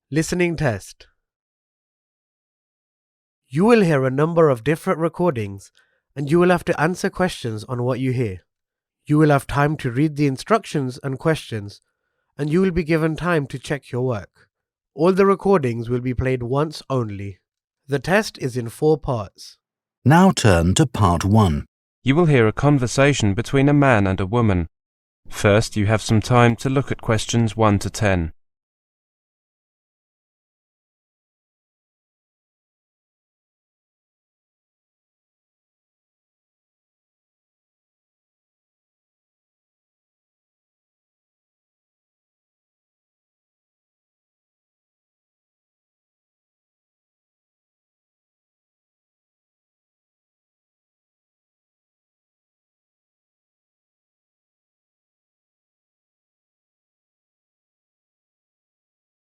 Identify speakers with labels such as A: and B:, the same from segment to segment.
A: Listening test. You will hear a number of different recordings and you will have to answer questions on what you hear. You will have time to read the instructions and questions and you will be given time to check your work. All the recordings will be played once only. The test is in 4 parts.
B: Now turn to part 1.
C: You will hear a conversation between a man and a woman. First, you have some time to look at questions 1 to 10.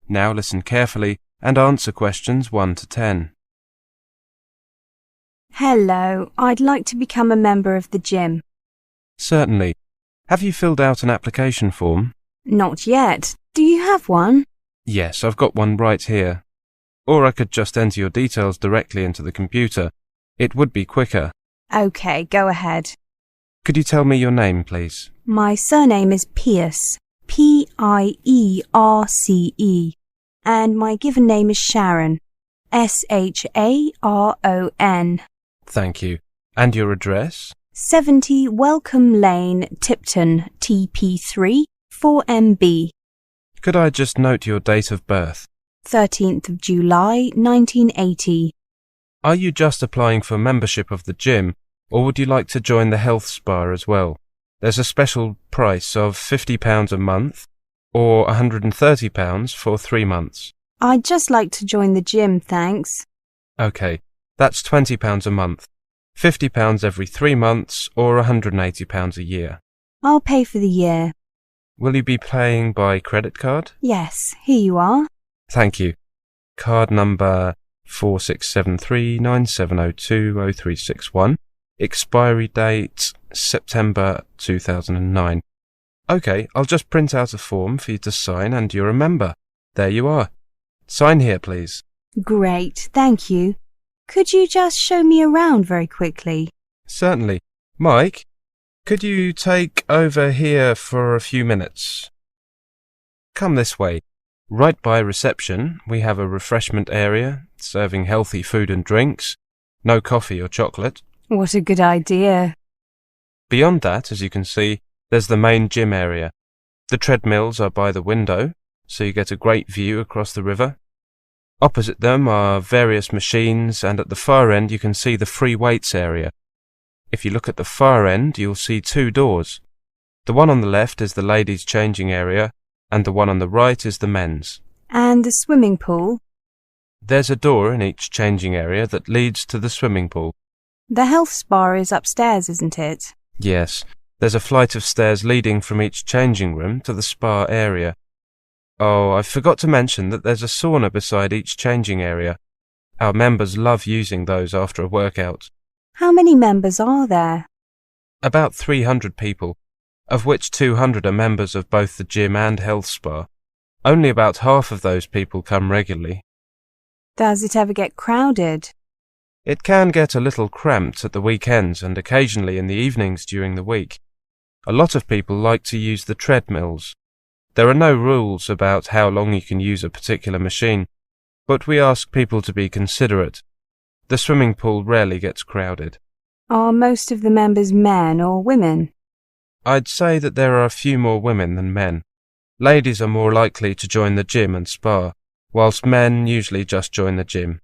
C: Now listen carefully and answer questions 1 to 10.
D: Hello, I'd like to become a member of the gym.
C: Certainly. Have you filled out an application form?
D: Not yet. Do you have one?
C: Yes, I've got one right here. Or I could just enter your details directly into the computer. It would be quicker.
D: Okay, go ahead.
C: Could you tell me your name, please?
D: My surname is Pierce, Pierce, and my given name is Sharon, Sharon.
C: Thank you. And your address?
D: 70 Welcome Lane, Tipton, TP3, 4MB,
C: Could I just note your date of birth?
D: 13th of July, 1980.
C: Are you just applying for membership of the gym, or would you like to join the health spa as well? There's a special price of £50 a month, or £130 for 3 months.
D: I'd just like to join the gym, thanks.
C: OK, that's £20 a month, £50 every 3 months, or £180 a year.
D: I'll pay for the year.
C: Will you be paying by credit card?
D: Yes, here you are.
C: Thank you. Card number 467397020361. Expiry date September 2009. OK, I'll just print out a form for you to sign and you're a member. There you are. Sign here, please.
D: Great, thank you. Could you just show me around very quickly?
C: Certainly. Mike, could you take over here for a few minutes? Come this way. Right by reception, we have a refreshment area, serving healthy food and drinks. No coffee or chocolate.
D: What a good idea.
C: Beyond that, as you can see, there's the main gym area. The treadmills are by the window, so you get a great view across the river. Opposite them are various machines, and at the far end you can see the free weights area. If you look at the far end, you'll see 2 doors. The one on the left is the ladies' changing area, and the one on the right is the men's.
D: And the swimming pool?
C: There's a door in each changing area that leads to the swimming pool.
D: The health spa is upstairs, isn't it?
C: Yes, there's a flight of stairs leading from each changing room to the spa area. Oh, I forgot to mention that there's a sauna beside each changing area. Our members love using those after a workout.
D: How many members are there?
C: About 300 people, of which 200 are members of both the gym and health spa. Only about half of those people come regularly.
D: Does it ever get crowded?
C: It can get a little cramped at the weekends and occasionally in the evenings during the week. A lot of people like to use the treadmills. There are no rules about how long you can use a particular machine, but we ask people to be considerate. The swimming pool rarely gets crowded.
D: Are most of the members men or women?
C: I'd say that there are a few more women than men. Ladies are more likely to join the gym and spa, whilst men usually just join the gym.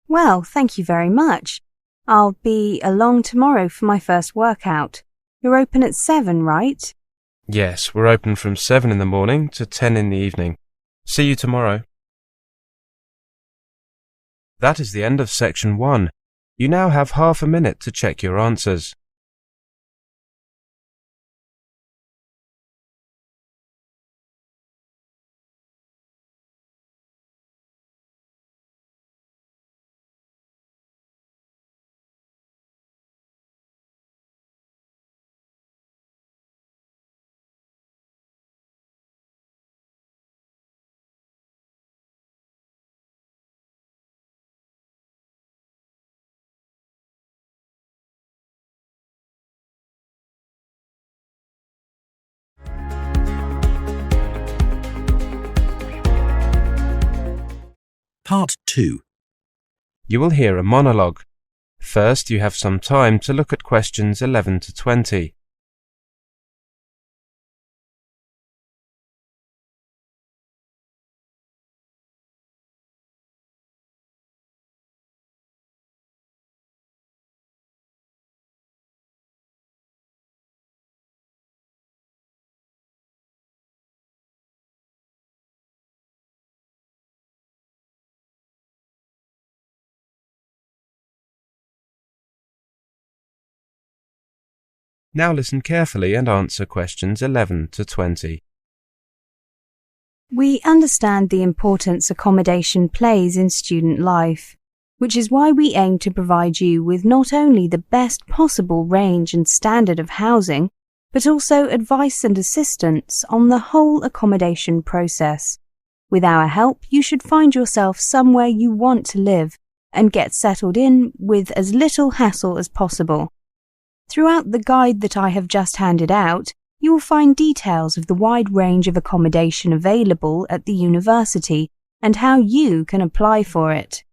D: Well, thank you very much. I'll be along tomorrow for my first workout. You're open at 7, right?
C: Yes, we're open from 7 in the morning to 10 in the evening. See you tomorrow. That is the end of section 1. You now have half a minute to check your answers.
B: Part 2.
C: You will hear a monologue. First, you have some time to look at questions 11 to 20. Now listen carefully and answer questions 11 to 20.
D: We understand the importance accommodation plays in student life, which is why we aim to provide you with not only the best possible range and standard of housing, but also advice and assistance on the whole accommodation process. With our help, you should find yourself somewhere you want to live and get settled in with as little hassle as possible. Throughout the guide that I have just handed out, you will find details of the wide range of accommodation available at the university and how you can apply for it.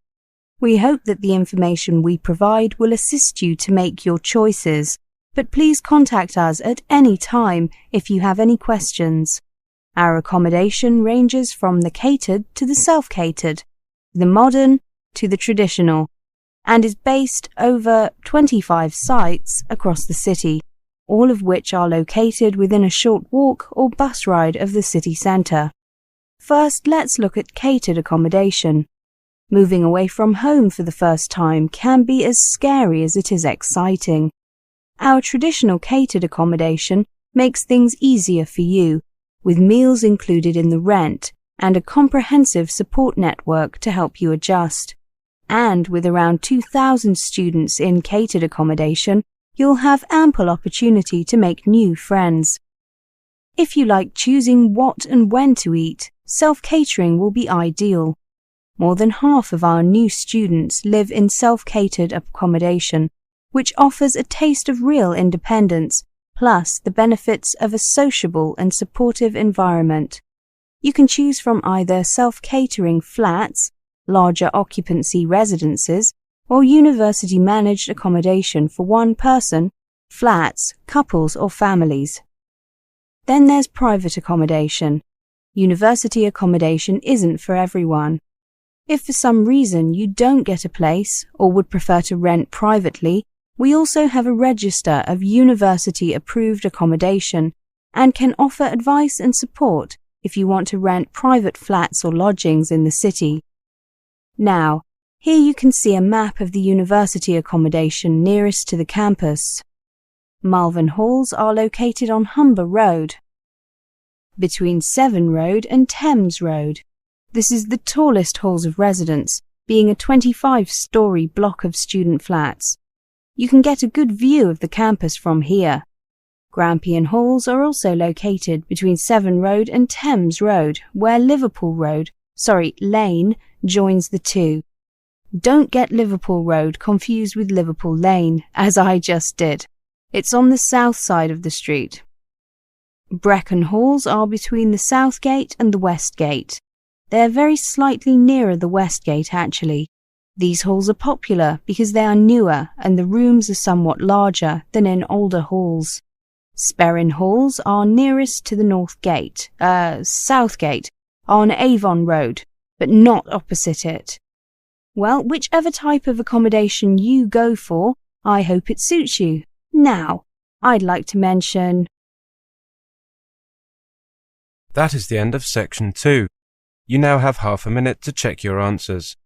D: We hope that the information we provide will assist you to make your choices, but please contact us at any time if you have any questions. Our accommodation ranges from the catered to the self-catered, the modern to the traditional, and is based over 25 sites across the city, all of which are located within a short walk or bus ride of the city centre. First, let's look at catered accommodation. Moving away from home for the first time can be as scary as it is exciting. Our traditional catered accommodation makes things easier for you, with meals included in the rent and a comprehensive support network to help you adjust. And with around 2,000 students in catered accommodation, you'll have ample opportunity to make new friends. If you like choosing what and when to eat, self-catering will be ideal. More than half of our new students live in self-catered accommodation, which offers a taste of real independence, plus the benefits of a sociable and supportive environment. You can choose from either self-catering flats, larger occupancy residences, or university-managed accommodation for one person, flats, couples or families. Then there's private accommodation. University accommodation isn't for everyone. If for some reason you don't get a place or would prefer to rent privately, we also have a register of university-approved accommodation and can offer advice and support if you want to rent private flats or lodgings in the city. Now, here you can see a map of the university accommodation nearest to the campus. Malvern Halls are located on Humber Road, between Severn Road and Thames Road. This is the tallest halls of residence, being a 25-storey block of student flats. You can get a good view of the campus from here. Grampian Halls are also located between Severn Road and Thames Road, where Liverpool Lane joins the two. Don't get Liverpool Road confused with Liverpool Lane, as I just did. It's on the south side of the street. Brecon Halls are between the South Gate and the West Gate. They're very slightly nearer the West Gate, actually. These halls are popular because they are newer and the rooms are somewhat larger than in older halls. Sperrin Halls are nearest to the South Gate, on Avon Road, but not opposite it. Well, whichever type of accommodation you go for, I hope it suits you. Now, I'd like to mention...
C: That is the end of section 2. You now have half a minute to check your answers.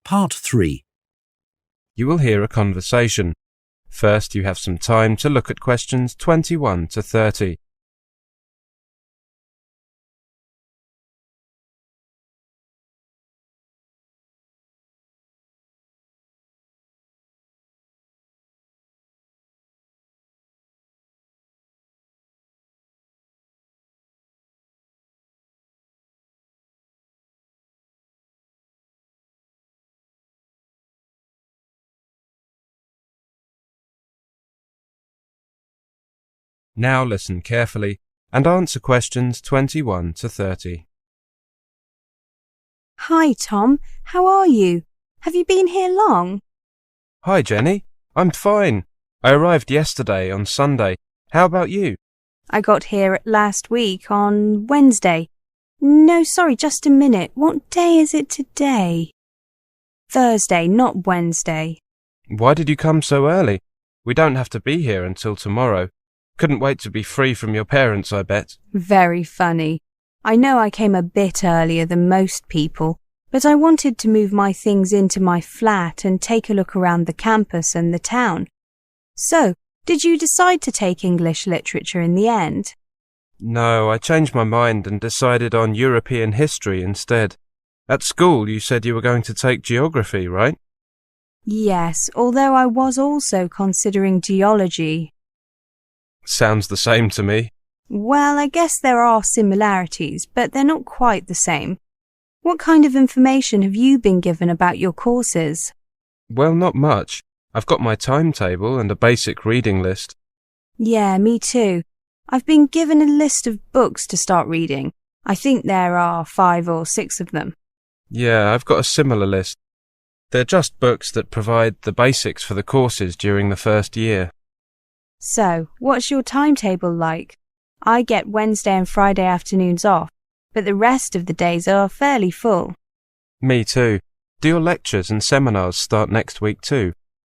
B: Part 3.
C: You will hear a conversation. First, you have some time to look at questions 21 to 30. Now listen carefully and answer questions 21 to 30.
D: Hi, Tom. How are you? Have you been here long?
C: Hi, Jenny. I'm fine. I arrived yesterday on Sunday. How about you?
D: I got here last week on Wednesday. No, sorry, just a minute. What day is it today? Thursday, not Wednesday.
C: Why did you come so early? We don't have to be here until tomorrow. Couldn't wait to be free from your parents, I bet.
D: Very funny. I know I came a bit earlier than most people, but I wanted to move my things into my flat and take a look around the campus and the town. So, did you decide to take English literature in the end?
C: No, I changed my mind and decided on European history instead. At school, you said you were going to take geography, right?
D: Yes, although I was also considering geology.
C: Sounds the same to me.
D: Well, I guess there are similarities, but they're not quite the same. What kind of information have you been given about your courses?
C: Well, not much. I've got my timetable and a basic reading list.
D: Yeah, me too. I've been given a list of books to start reading. I think there are 5 or 6 of them.
C: Yeah, I've got a similar list. They're just books that provide the basics for the courses during the first year.
D: So, what's your timetable like? I get Wednesday and Friday afternoons off, but the rest of the days are fairly full.
C: Me too. Do your lectures and seminars start next week too?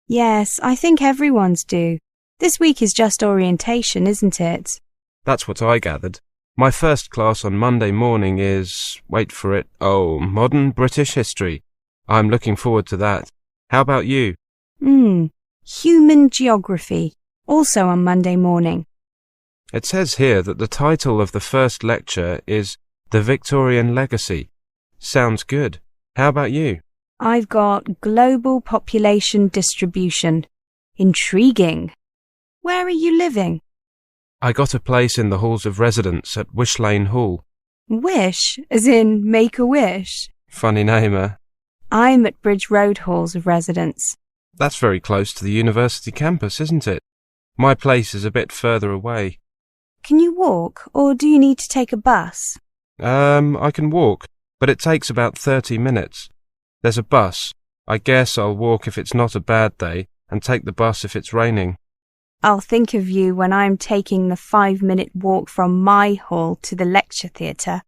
D: Yes, I think everyone's do. This week is just orientation, isn't it?
C: That's what I gathered. My first class on Monday morning is, wait for it, modern British history. I'm looking forward to that. How about you?
D: Human geography, also on Monday morning.
C: It says here that the title of the first lecture is The Victorian Legacy. Sounds good. How about you?
D: I've got global population distribution. Intriguing. Where are you living?
C: I got a place in the halls of residence at Wish Lane Hall.
D: Wish, as in make a wish.
C: Funny name, eh?
D: I'm at Bridge Road halls of residence.
C: That's very close to the university campus, isn't it? My place is a bit further away.
D: Can you walk, or do you need to take a bus?
C: I can walk, but it takes about 30 minutes. There's a bus. I guess I'll walk if it's not a bad day, and take the bus if it's raining.
D: I'll think of you when I'm taking the 5-minute walk from my hall to the lecture theatre.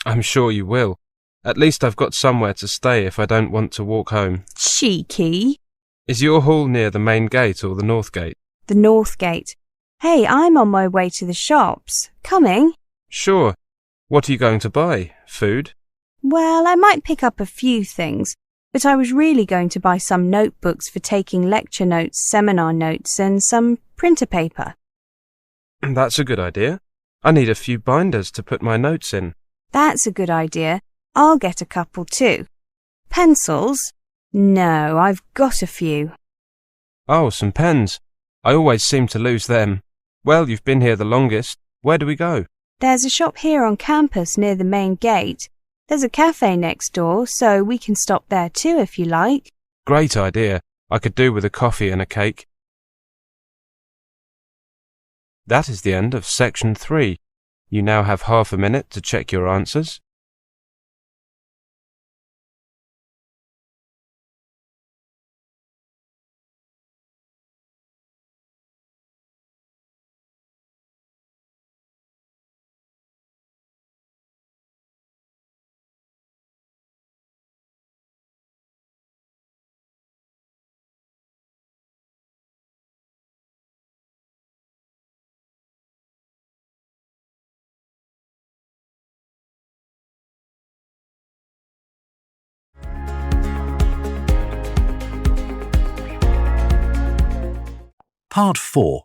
C: I'm sure you will. At least I've got somewhere to stay if I don't want to walk home.
D: Cheeky.
C: Is your hall near the main gate or the north gate?
D: The north gate. Hey, I'm on my way to the shops. Coming?
C: Sure. What are you going to buy? Food?
D: Well, I might pick up a few things, but I was really going to buy some notebooks for taking lecture notes, seminar notes, and some printer paper.
C: That's a good idea. I need a few binders to put my notes in.
D: That's a good idea. I'll get a couple too. Pencils? No, I've got a few.
C: Oh, some pens. I always seem to lose them. Well, you've been here the longest. Where do we go?
D: There's a shop here on campus near the main gate. There's a cafe next door, so we can stop there too if you like.
C: Great idea. I could do with a coffee and a cake. That is the end of section 3. You now have half a minute to check your answers.
B: Part 4.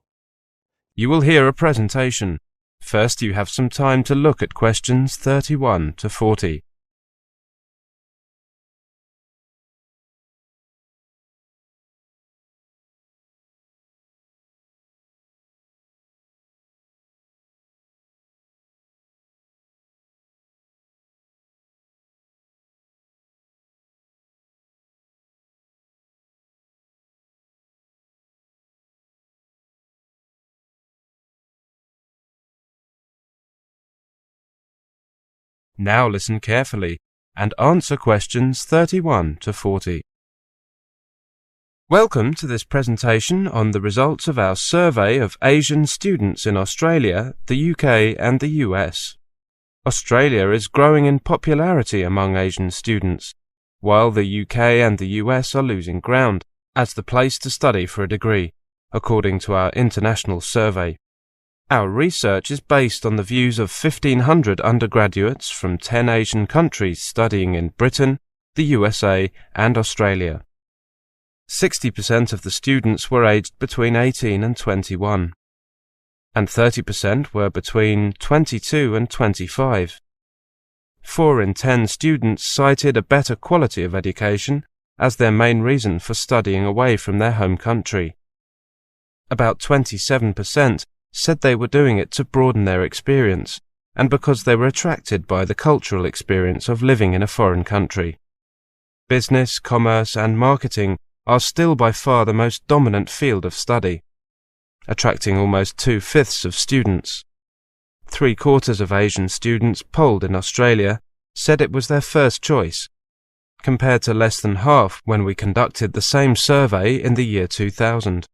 C: You will hear a presentation. First, you have some time to look at questions 31 to 40. Now listen carefully and answer questions 31 to 40. Welcome to this presentation on the results of our survey of Asian students in Australia, the UK and the US. Australia is growing in popularity among Asian students, while the UK and the US are losing ground as the place to study for a degree, according to our international survey. Our research is based on the views of 1,500 undergraduates from 10 Asian countries studying in Britain, the USA and Australia. 60% of the students were aged between 18 and 21, and 30% were between 22 and 25. 4 in 10 students cited a better quality of education as their main reason for studying away from their home country. About 27% said they were doing it to broaden their experience and because they were attracted by the cultural experience of living in a foreign country. Business, commerce and marketing are still by far the most dominant field of study, attracting almost 2/5 of students. 3/4 of Asian students polled in Australia said it was their first choice, compared to less than half when we conducted the same survey in the year 2000.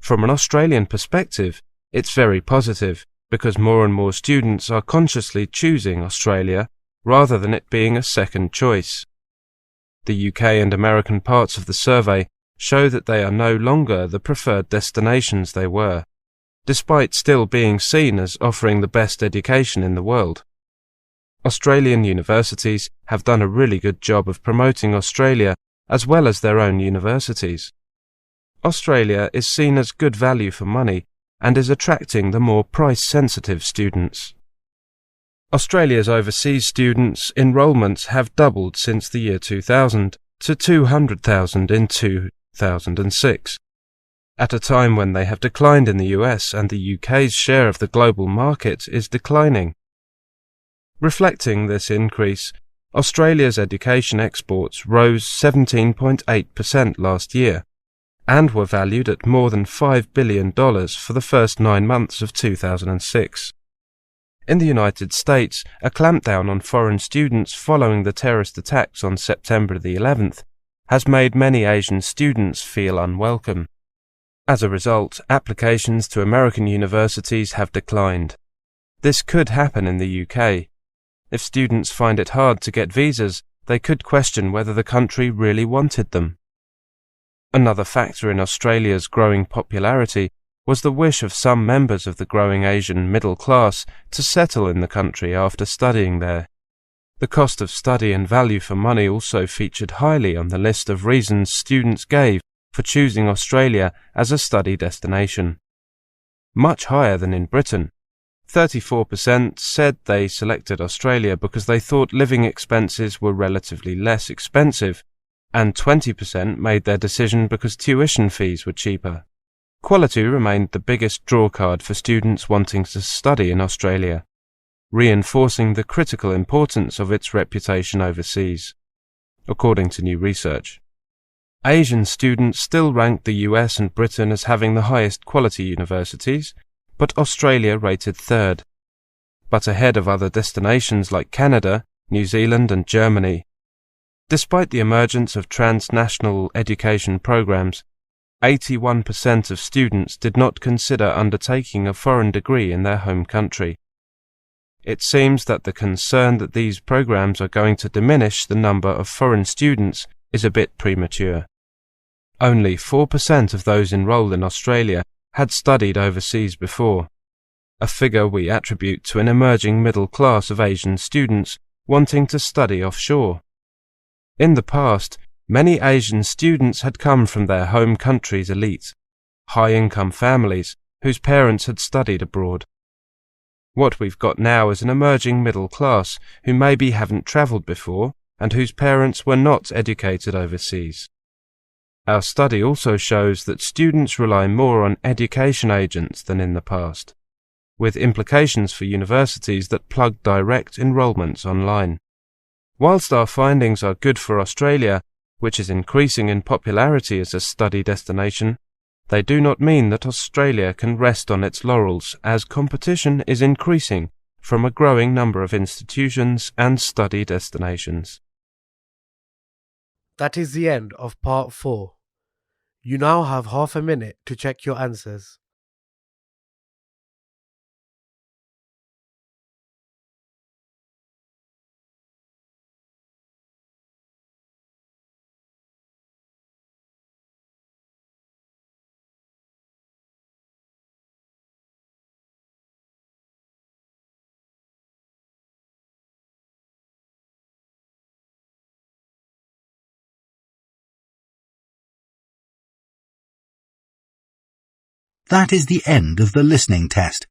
C: From an Australian perspective, it's very positive because more and more students are consciously choosing Australia rather than it being a second choice. The UK and American parts of the survey show that they are no longer the preferred destinations they were, despite still being seen as offering the best education in the world. Australian universities have done a really good job of promoting Australia as well as their own universities. Australia is seen as good value for money and is attracting the more price-sensitive students. Australia's overseas students' enrolments have doubled since the year 2000 to 200,000 in 2006, at a time when they have declined in the US and the UK's share of the global market is declining. Reflecting this increase, Australia's education exports rose 17.8% last year and were valued at more than $5 billion for the first 9 months of 2006. In the United States, a clampdown on foreign students following the terrorist attacks on September the 11th has made many Asian students feel unwelcome. As a result, applications to American universities have declined. This could happen in the UK. If students find it hard to get visas, they could question whether the country really wanted them. Another factor in Australia's growing popularity was the wish of some members of the growing Asian middle class to settle in the country after studying there. The cost of study and value for money also featured highly on the list of reasons students gave for choosing Australia as a study destination. Much higher than in Britain. 34% said they selected Australia because they thought living expenses were relatively less expensive, and 20% made their decision because tuition fees were cheaper. Quality remained the biggest drawcard for students wanting to study in Australia, reinforcing the critical importance of its reputation overseas, according to new research. Asian students still ranked the US and Britain as having the highest quality universities, but Australia rated third, but ahead of other destinations like Canada, New Zealand and Germany. Despite the emergence of transnational education programs, 81% of students did not consider undertaking a foreign degree in their home country. It seems that the concern that these programs are going to diminish the number of foreign students is a bit premature. Only 4% of those enrolled in Australia had studied overseas before, a figure we attribute to an emerging middle class of Asian students wanting to study offshore. In the past, many Asian students had come from their home country's elite, high-income families whose parents had studied abroad. What we've got now is an emerging middle class who maybe haven't travelled before and whose parents were not educated overseas. Our study also shows that students rely more on education agents than in the past, with implications for universities that plug direct enrolments online. Whilst our findings are good for Australia, which is increasing in popularity as a study destination, they do not mean that Australia can rest on its laurels as competition is increasing from a growing number of institutions and study destinations.
A: That is the end of part 4. You now have half a minute to check your answers.
B: That is the end of the listening test.